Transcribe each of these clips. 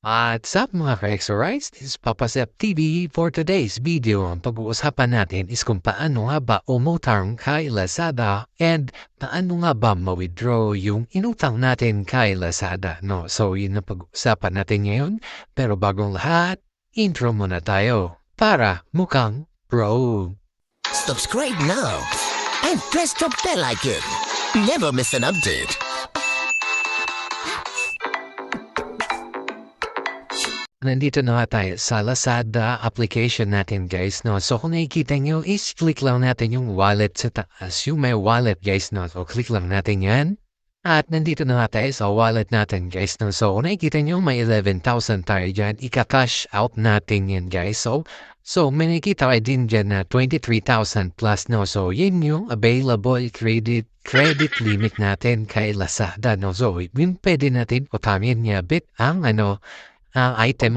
What's up mga ka-exorites? This is Papa Sep TV. For today's video, ang pag-uusapan natin is kung paano nga ba umutang kay Lazada and paano nga ba ma-withdraw yung inutang natin kay Lazada. No? So yun ang pag-uusapan natin ngayon. Pero bagong lahat, intro muna tayo para mukhang pro. Subscribe now and press the bell icon. Never miss an update. Nandito na nga tayo sa Lazada application natin guys, no? So kung nakikita nyo is click lang natin yung wallet sa taas. Yung may wallet guys, no? So click lang natin yan. At nandito na nga tayo sa wallet natin guys, no? So kung nakikita nyo may 11,000 tayo dyan. Ika-cash out natin yan guys. So may nakikita kayo din dyan na 23,000 plus, no? So yun yung available credit limit natin kay Lazada, no? So yun pwede natin utamin niya bit ang item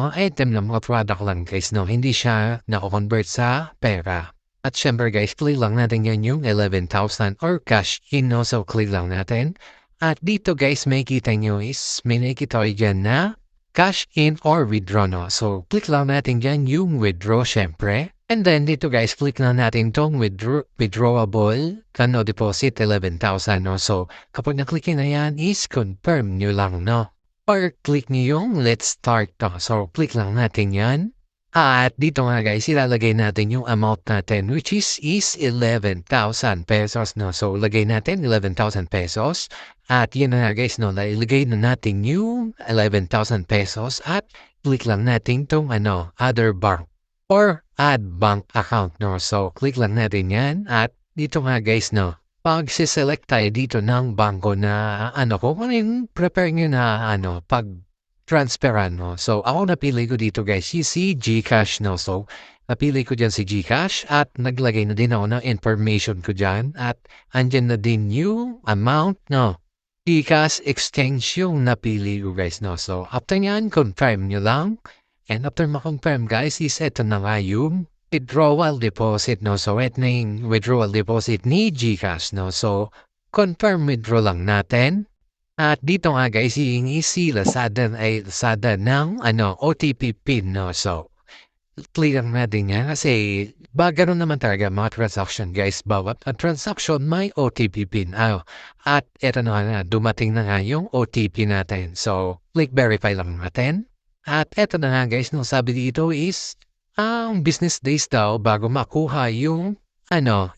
na mga product lang guys, no? Hindi siya na-convert sa pera. At syempre guys, click lang natin yan yung 11,000 or cash in, no? So click lang natin. At dito guys, may kita nyo is may nakikita kayo dyan na cash in or withdraw, no? So click lang natin dyan yung withdraw syempre. And then dito guys, click lang natin tong withdrawable deposit 11,000, no? So kapag na-click na yan is confirm nyo lang, no? Or click niyo yung let's start to. So click lang natin yan. At dito nga guys, ilalagay natin yung amount natin which is 11,000 pesos, no? So lagay natin 11,000 pesos. At yun na nga guys, no? Ilagay na natin yung 11,000 pesos at click lang natin tong other bank or add bank account, no? So click lang natin yan at dito nga guys, no? Pag select tayo dito ng bangko na kung ano yung prepare nyo na pag-transferan, no? So, ako napili ko dito guys, si GCASH, no? So, napili ko dyan si GCash at naglagay na din ako ng information ko dyan at andyan na din yung amount, no? GCash exchange yung napili ko guys, no? So, after nyan, confirm nyo lang. And after ma-confirm guys, is eto na nga yung withdrawal deposit, no? So, ito na yung withdrawal deposit ni GCash, no? So, confirm withdraw lang natin. At dito nga guys, hihingi si Lazada ng OTP PIN, no? So, click lang natin yan kasi ganoon naman talaga mga transaction guys. Bawat transaction may OTP PIN. At ito na nga, dumating na nga yung OTP natin. So, click verify lang natin. At ito na nga guys, no? Sabi dito is ang business days daw bago makuha yung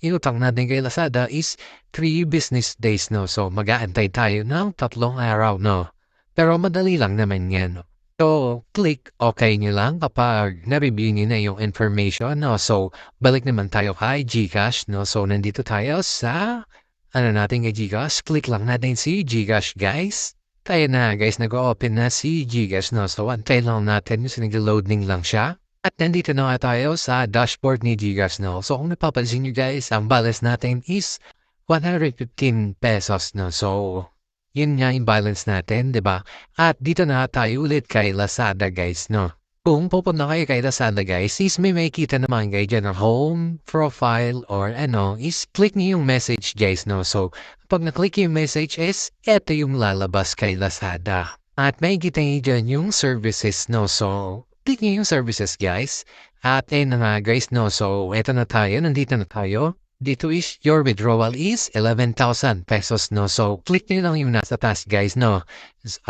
inutang natin kay Lazada is 3 business days, no? So mag-aantay tayo ng 3 araw, no? Pero madali lang naman yan, no? So click okay nyo lang kapag na-review nyo na yung information, no? So balik naman tayo kay GCash, no? So nandito tayo sa natin kay GCash. Click lang natin si GCash guys. Tayo na guys, nag-open na si GCash, no? So antay lang natin yung nag-loading lang siya. At nandito na nga tayo sa dashboard ni GCash, no? So kung napapansin nyo guys, ang balance natin is 115 pesos, no? So yun nga yung balance natin, di ba? At dito na tayo ulit kay Lazada guys, no? Kung pupunta kayo kay Lazada guys, is may makikita naman kayo dyan ng home, profile, or is click niyo yung message guys, no? So pag na-click yung message is, eto yung lalabas kay Lazada. At may kita nyo dyan yung services, no? So click nyo yung services guys. At na nga guys, no? So eto na tayo, nandito na tayo. Dito is your withdrawal is 11,000 pesos, no? So click nyo lang yung nasa taas guys, no?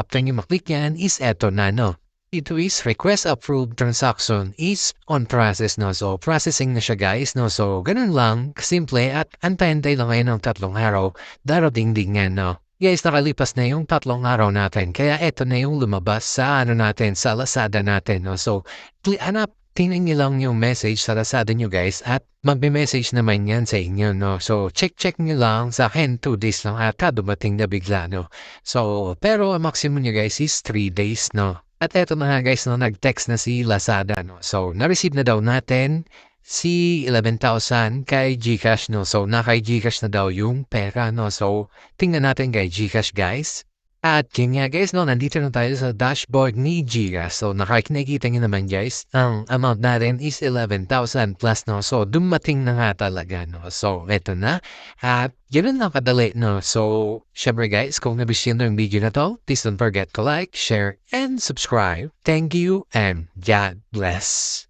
After nyo maklik yan is eto na, no? Dito is request approved transaction is on process, no? So processing na siya guys, no? So ganun lang, simple at antay-antay lang ngayon ng 3 araw. Darating din yan, no? Guys, nakalipas na yung 3 araw natin. Kaya eto na yung lumabas sa natin, sa Lazada natin, no? So, tingnan nyo lang yung message sa Lazada nyo guys at magme-message naman yan sa inyo, no? So, check nyo lang sa akin 2 days lang at dumating na bigla, no? So, pero ang maximum nyo guys is 3 days, no? At eto na nga guys, no? Nag-text na si Lazada, no? So, na-receive na daw natin si 11,000 kay GCash, no? So, kay GCash na daw yung pera, no? So, tingnan natin kay GCash, guys. At yun nga guys, no, nandito na tayo sa dashboard ni GCASH. So nakikita nyo naman guys, ang amount natin is 11,000 plus, no. So dumating na nga talaga, no. So eto na. At yun lang kadali, no. So syempre guys, kung nabisyon yung video na to, please don't forget to like, share, and subscribe. Thank you and God bless.